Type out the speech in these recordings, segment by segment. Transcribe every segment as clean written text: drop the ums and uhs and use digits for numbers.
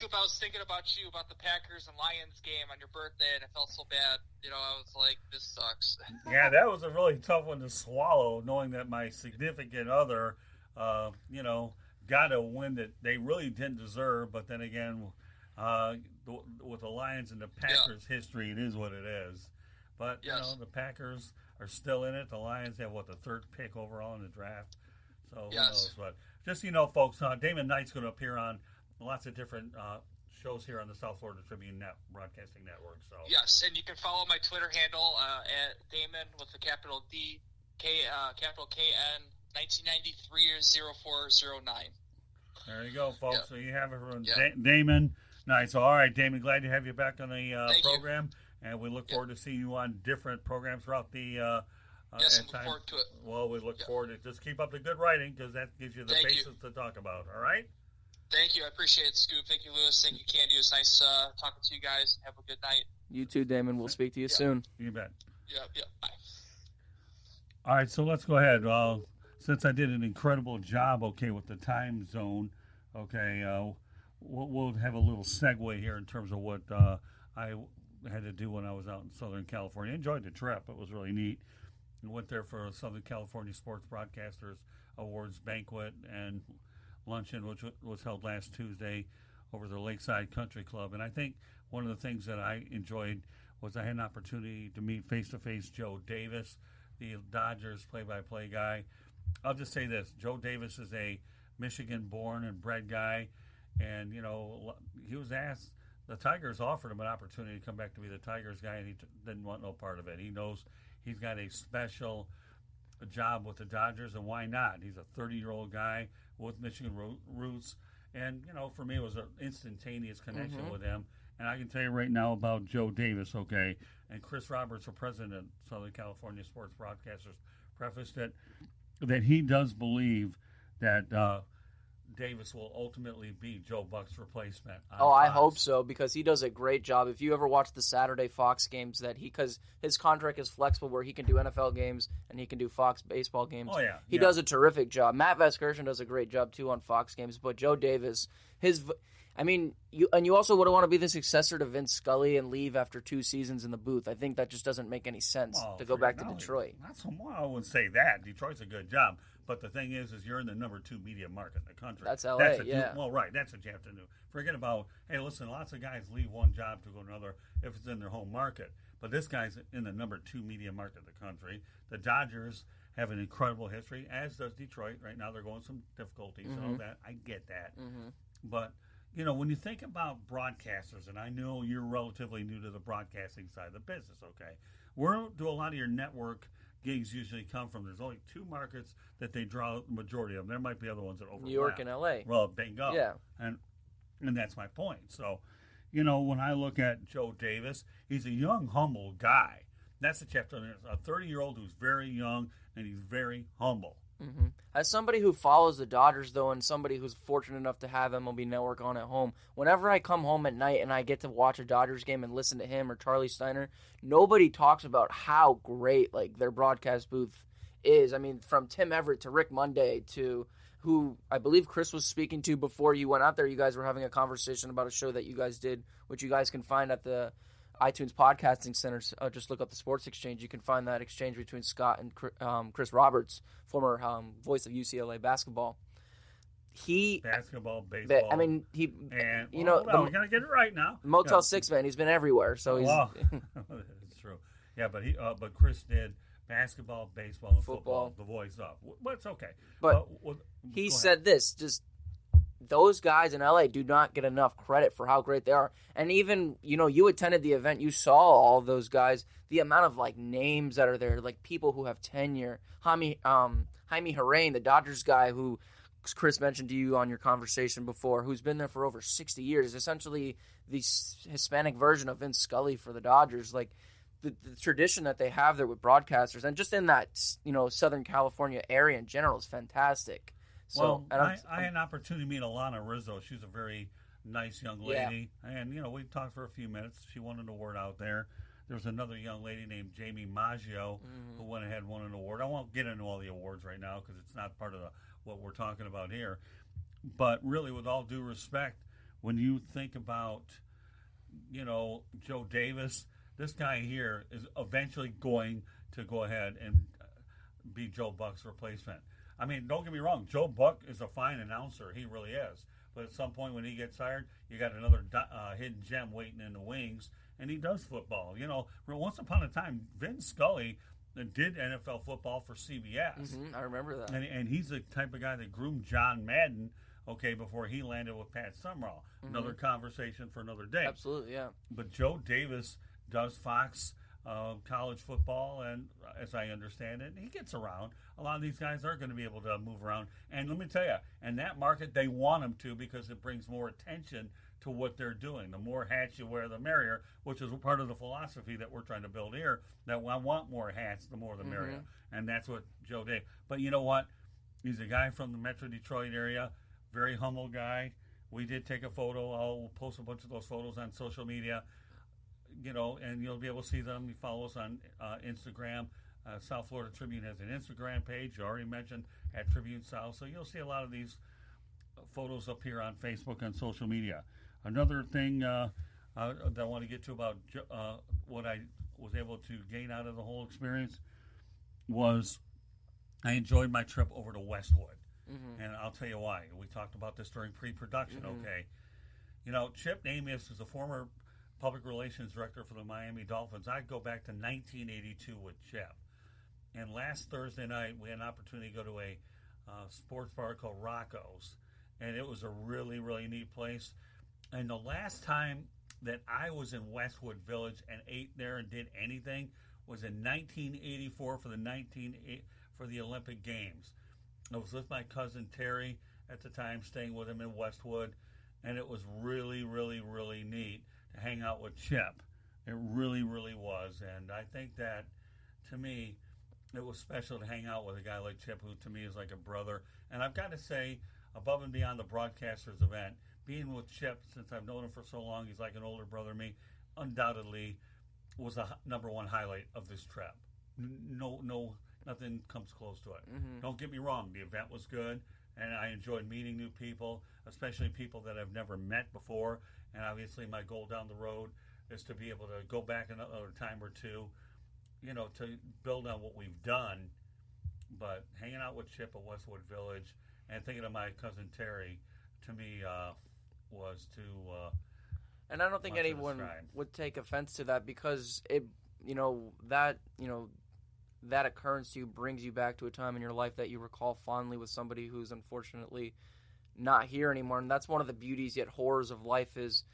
I was thinking about you, about the Packers and Lions game on your birthday, and I felt so bad. I was like, this sucks. Yeah, that was a really tough one to swallow, knowing that my significant other, got a win that they really didn't deserve. But then again, uh, with the Lions and the Packers history, it is what it is. But, the Packers are still in it. The Lions have, the third pick overall in the draft. So who knows? But just folks, Damon Knight's going to appear on lots of different shows here on the South Florida Tribune Broadcasting Network. So yes, and you can follow my Twitter handle at Damon with the capital D, capital KN 1993 0409. There you go, folks. So you have it from Damon Knight. So all right, Damon, glad to have you back on the program, and we look forward to seeing you on different programs throughout the. Yes, I'm looking forward to it. Well, we look forward to it. Just keep up the good writing because that gives you the basis to talk about. All right. Thank you. I appreciate it, Scoop. Thank you, Lewis. Thank you, Candy. It was nice talking to you guys. Have a good night. You too, Damon. We'll speak to you soon. You bet. Yeah. Bye. All right, so let's go ahead. Since I did an incredible job, with the time zone, we'll have a little segue here in terms of what I had to do when I was out in Southern California. I enjoyed the trip. It was really neat. And went there for a Southern California Sports Broadcasters Awards banquet and luncheon, which was held last Tuesday over the Lakeside Country Club. And I think one of the things that I enjoyed was I had an opportunity to meet face-to-face Joe Davis, the Dodgers play-by-play guy. I'll just say this. Joe Davis is a Michigan-born and bred guy. And, he was asked, the Tigers offered him an opportunity to come back to be the Tigers guy, and he didn't want no part of it. He knows he's got a special job with the Dodgers, and why not? He's a 30-year-old guy with Michigan roots. And, for me, it was an instantaneous connection with him. And I can tell you right now about Joe Davis, and Chris Roberts, the president of Southern California Sports Broadcasters, prefaced it that he does believe that Davis will ultimately be Joe Buck's replacement. I hope so, because he does a great job. If you ever watch the Saturday Fox games, because his contract is flexible where he can do NFL games and he can do Fox baseball games. Oh, yeah. He does a terrific job. Matt Vasgersian does a great job, too, on Fox games. But Joe Davis, you also would want to be the successor to Vince Scully and leave after 2 seasons in the booth. I think that just doesn't make any sense to go back to Detroit. I wouldn't say that. Detroit's a good job. But the thing is you're in the number 2 media market in the country. That's LA, right. That's what you have to do. Forget about, hey, listen, lots of guys leave one job to go to another if it's in their home market. But this guy's in the number 2 media market in the country. The Dodgers have an incredible history, as does Detroit. Right now they're going some difficulties and all that. I get that. But, when you think about broadcasters, and I know you're relatively new to the broadcasting side of the business, where do a lot of your network gigs usually come from? There's only 2 markets that they draw the majority of them. There might be other ones that overlap. New York and L.A. Well, bingo. Yeah. And that's my point. So, when I look at Joe Davis, he's a young, humble guy. That's the chapter. A 30-year-old who's very young and he's very humble. As somebody who follows the Dodgers, though, and somebody who's fortunate enough to have MLB Network on at home, whenever I come home at night and I get to watch a Dodgers game and listen to him or Charlie Steiner, nobody talks about how great their broadcast booth is. I mean, from Tim Everett to Rick Monday to who I believe Chris was speaking to before you went out there. You guys were having a conversation about a show that you guys did, which you guys can find at the iTunes Podcasting Center. Just look up the Sports Exchange. You can find that exchange between Scott and Chris Roberts, former voice of UCLA basketball. Basketball, baseball. We gotta get it right now. Motel 6 man. He's been everywhere, so he's. It's true. Yeah, but Chris did basketball, baseball, and football. The voice up. But it's okay. But he said this just. Those guys in LA do not get enough credit for how great they are. And even, you attended the event, you saw all those guys, the amount of names that are there, people who have tenure. Jaime Harain, the Dodgers guy who Chris mentioned to you on your conversation before, who's been there for over 60 years, essentially the Hispanic version of Vince Scully for the Dodgers. The tradition that they have there with broadcasters and just in that, Southern California area in general is fantastic. So, I had an opportunity to meet Alana Rizzo. She's a very nice young lady. Yeah. And, we talked for a few minutes. She won an award out there. There was another young lady named Jamie Maggio who went ahead and won an award. I won't get into all the awards right now because it's not part of what we're talking about here. But really, with all due respect, when you think about, Joe Davis, this guy here is eventually going to go ahead and be Joe Buck's replacement. I mean, don't get me wrong. Joe Buck is a fine announcer. He really is. But at some point when he gets hired, you got another hidden gem waiting in the wings, and he does football. Once upon a time, Vin Scully did NFL football for CBS. I remember that. And he's the type of guy that groomed John Madden, before he landed with Pat Summerall. Another conversation for another day. Absolutely, yeah. But Joe Davis does Fox college football, and as I understand it, he gets around. A lot of these guys are going to be able to move around. And let me tell you, in that market, they want him to because it brings more attention to what they're doing. The more hats you wear, the merrier, which is part of the philosophy that we're trying to build here, that I want more hats, the more the merrier. And that's what Joe Davis. But you know what? He's a guy from the Metro Detroit area, very humble guy. We did take a photo. I'll post a bunch of those photos on social media. And you'll be able to see them. You follow us on Instagram. South Florida Tribune has an Instagram page. You already mentioned at Tribune South. So you'll see a lot of these photos up here on Facebook and social media. Another thing that I want to get to about what I was able to gain out of the whole experience was I enjoyed my trip over to Westwood. And I'll tell you why. We talked about this during pre-production, okay? Chip Amius is a former public relations director for the Miami Dolphins. I go back to 1982 with Chip. And last Thursday night, we had an opportunity to go to a sports bar called Rocco's. And it was a really, really neat place. And the last time that I was in Westwood Village and ate there and did anything was in 1984 for the Olympic Games. I was with my cousin Terry at the time, staying with him in Westwood. And it was really, really, really neat to hang out with Chip. It really, really was. And I think that, to me, it was special to hang out with a guy like Chip, who to me is like a brother. And I've got to say, above and beyond the broadcasters event, being with Chip, since I've known him for so long, he's like an older brother to me, undoubtedly was a number one highlight of this trip. No, nothing comes close to it. Don't get me wrong, the event was good, and I enjoyed meeting new people, especially people that I've never met before. And obviously my goal down the road is to be able to go back another time or two, to build on what we've done. But hanging out with Chip at Westwood Village and thinking of my cousin Terry, to me, was to and I don't think anyone would take offense to that, because that occurrence to you brings you back to a time in your life that you recall fondly with somebody who's unfortunately not here anymore. And that's one of the beauties yet horrors of life, is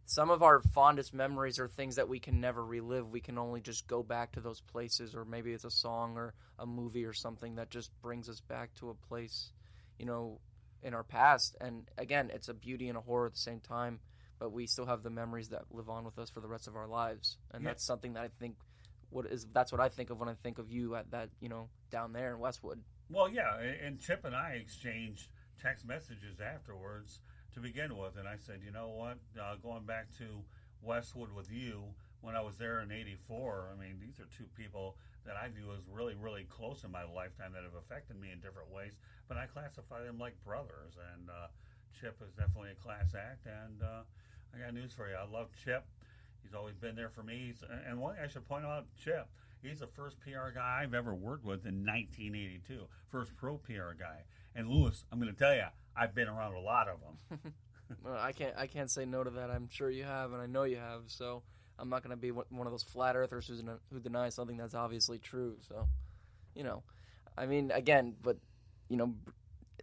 some of our fondest memories are things that we can never relive. We can only just go back to those places, or maybe it's a song or a movie or something that just brings us back to a place, in our past. And again, it's a beauty and a horror at the same time, but we still have the memories that live on with us for the rest of our lives. And that's something that I think that's what I think of when I think of you at that, down there in Westwood. Well, yeah, and Chip and I exchanged text messages afterwards to begin with, and I said, you know what, going back to Westwood with you when I was there in '84, I mean, these are two people that I view as really, really close in my lifetime that have affected me in different ways, but I classify them like brothers, and Chip is definitely a class act, and I got news for you. I love Chip. He's always been there for me. And one thing I should point out, Chip, he's the first PR guy I've ever worked with in 1982. First pro PR guy. And Lewis, I'm going to tell you, I've been around a lot of them. Well, I can't say no to that. I'm sure you have, and I know you have. So I'm not going to be one of those flat earthers who denies something that's obviously true. So, I mean, again, but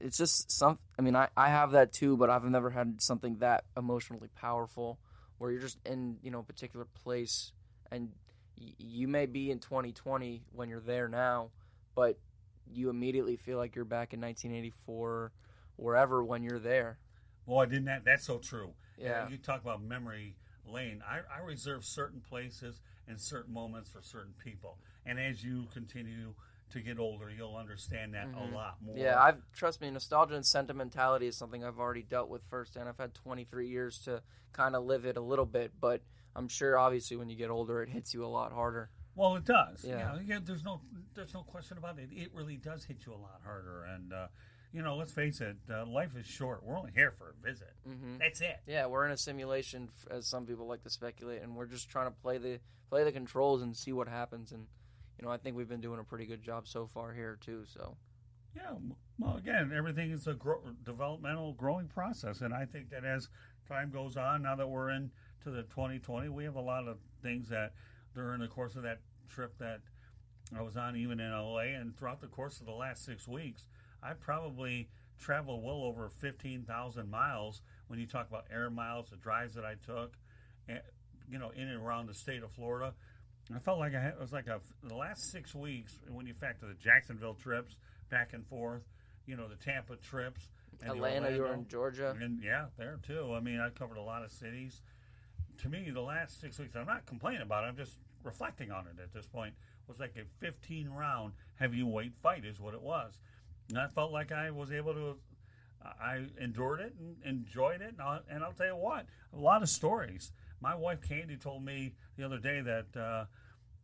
it's just I mean, I have that too, but I've never had something that emotionally powerful, where you're just in, a particular place, and you may be in 2020 when you're there now, but you immediately feel like you're back in 1984, wherever, when you're there. Boy, that's so true. Yeah. You talk about memory lane. I reserve certain places and certain moments for certain people. And as you continue to get older, you'll understand that a lot more. Yeah, trust me, nostalgia and sentimentality is something I've already dealt with firsthand. I've had 23 years to kind of live it a little bit, but I'm sure obviously when you get older, it hits you a lot harder. Well, it does. Yeah. There's no question about it. It really does hit you a lot harder. And let's face it, life is short. We're only here for a visit. Mm-hmm. That's it. Yeah, we're in a simulation, as some people like to speculate, and we're just trying to play the controls and see what happens. And I think we've been doing a pretty good job so far here too. So. Yeah, well, again, everything is a developmental growing process, and I think that as time goes on, now that we're into the 2020, we have a lot of things that during the course of that trip that I was on, even in LA, and throughout the course of the last 6 weeks, I probably traveled well over 15,000 miles when you talk about air miles, the drives that I took, and, in and around the state of Florida. I felt like it was like the last 6 weeks, when you factor the Jacksonville trips, back and forth, the Tampa trips. And Atlanta, you were in Georgia. And yeah, there too. I mean, I covered a lot of cities. To me, the last 6 weeks, I'm not complaining about it, I'm just reflecting on it at this point, was like a 15-round heavyweight fight is what it was. And I felt like I was able to, I endured it and enjoyed it. And I'll tell you what, a lot of stories. My wife, Candy, told me the other day that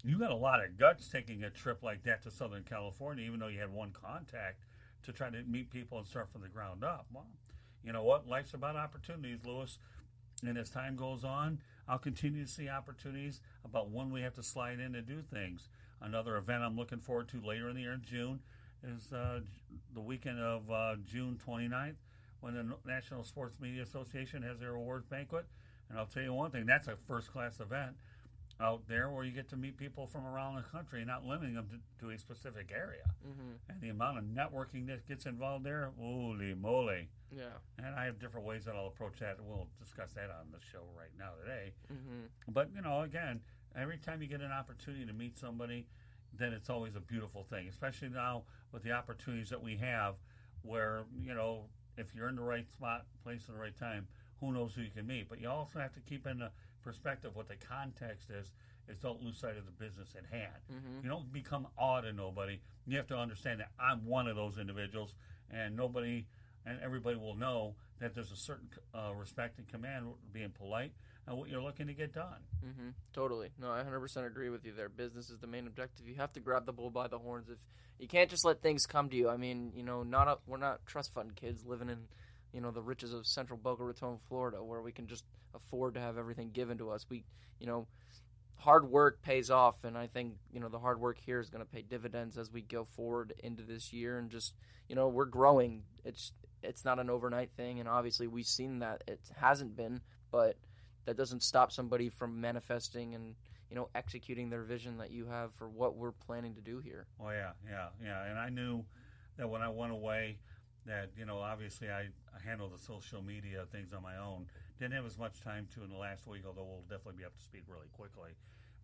you got a lot of guts taking a trip like that to Southern California, even though you had one contact, to try to meet people and start from the ground up. Well, you know what? Life's about opportunities, Lewis. And as time goes on, I'll continue to see opportunities about when we have to slide in to do things. Another event I'm looking forward to later in the year in June is the weekend of June 29th, when the National Sports Media Association has their awards banquet. And I'll tell you one thing, that's a first-class event out there where you get to meet people from around the country, not limiting them to a specific area. Mm-hmm. And the amount of networking that gets involved there, holy moly. Yeah. And I have different ways that I'll approach that. We'll discuss that on the show right now today. Mm-hmm. But, again, every time you get an opportunity to meet somebody, then it's always a beautiful thing, especially now with the opportunities that we have where, if you're in the right spot, place at the right time, who knows who you can meet. But you also have to keep in the perspective what the context is don't lose sight of the business at hand. Mm-hmm. You don't become awe to nobody. You have to understand that I'm one of those individuals, and everybody will know that there's a certain respect and command, being polite, and what you're looking to get done. Mm-hmm. Totally. No, I 100% agree with you there. Business is the main objective. You have to grab the bull by the horns. If you can't just let things come to you. I mean, we're not trust fund kids living in the riches of central Boca Raton, Florida, where we can just afford to have everything given to us. Hard work pays off, and I think, the hard work here is going to pay dividends as we go forward into this year, and just, we're growing. It's not an overnight thing, and obviously we've seen that it hasn't been, but that doesn't stop somebody from manifesting and, executing their vision that you have for what we're planning to do here. Oh, yeah. And I knew that when I went away, that, obviously I handle the social media things on my own. Didn't have as much time to in the last week, although we'll definitely be up to speed really quickly.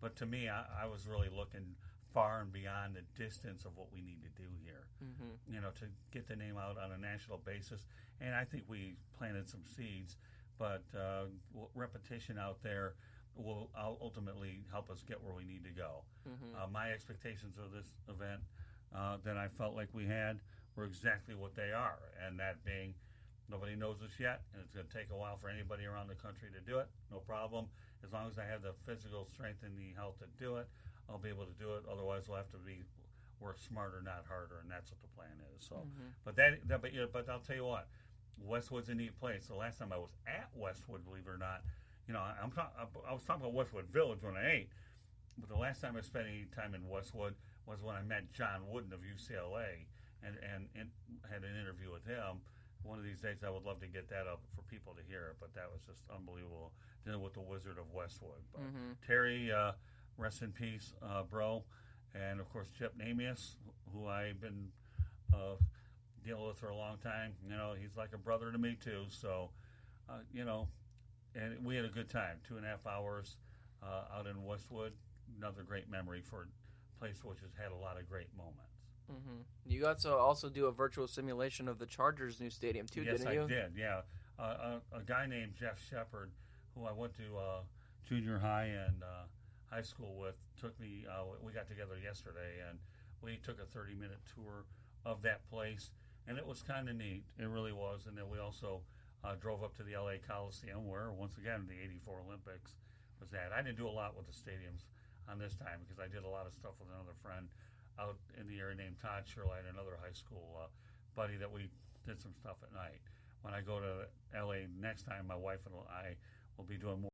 But to me, I was really looking far and beyond the distance of what we need to do here, mm-hmm. To get the name out on a national basis. And I think we planted some seeds, but repetition out there will ultimately help us get where we need to go. Mm-hmm. My expectations of this event that I felt like we had were exactly what they are, and that being nobody knows us yet, and it's going to take a while for anybody around the country to do it. No problem. As long as I have the physical strength and the health to do it, I'll be able to do it. Otherwise, we'll have to work smarter, not harder, and that's what the plan is. So, mm-hmm. but I'll tell you what, Westwood's a neat place. The last time I was at Westwood, believe it or not, I was talking about Westwood Village when I ate, but the last time I spent any time in Westwood was when I met John Wooden of UCLA and had an interview with him. One of these days, I would love to get that up for people to hear it, but that was just unbelievable, dealing with the Wizard of Westwood. But mm-hmm. Terry, rest in peace, bro. And, of course, Chip Namias, who I've been dealing with for a long time. He's like a brother to me, too. So, and we had a good time, 2.5 hours out in Westwood. Another great memory for a place which has had a lot of great moments. Mm-hmm. You got to also do a virtual simulation of the Chargers' new stadium, too, didn't you? Yes, I did, yeah. A guy named Jeff Shepard, who I went to junior high and high school with, took me, we got together yesterday, and we took a 30-minute tour of that place, and it was kind of neat. It really was. And then we also drove up to the L.A. Coliseum, where, once again, the 84 Olympics was at. I didn't do a lot with the stadiums on this time because I did a lot of stuff with another friend out in the area named Todd Sherline, another high school buddy that we did some stuff at night. When I go to LA next time, my wife and I will be doing more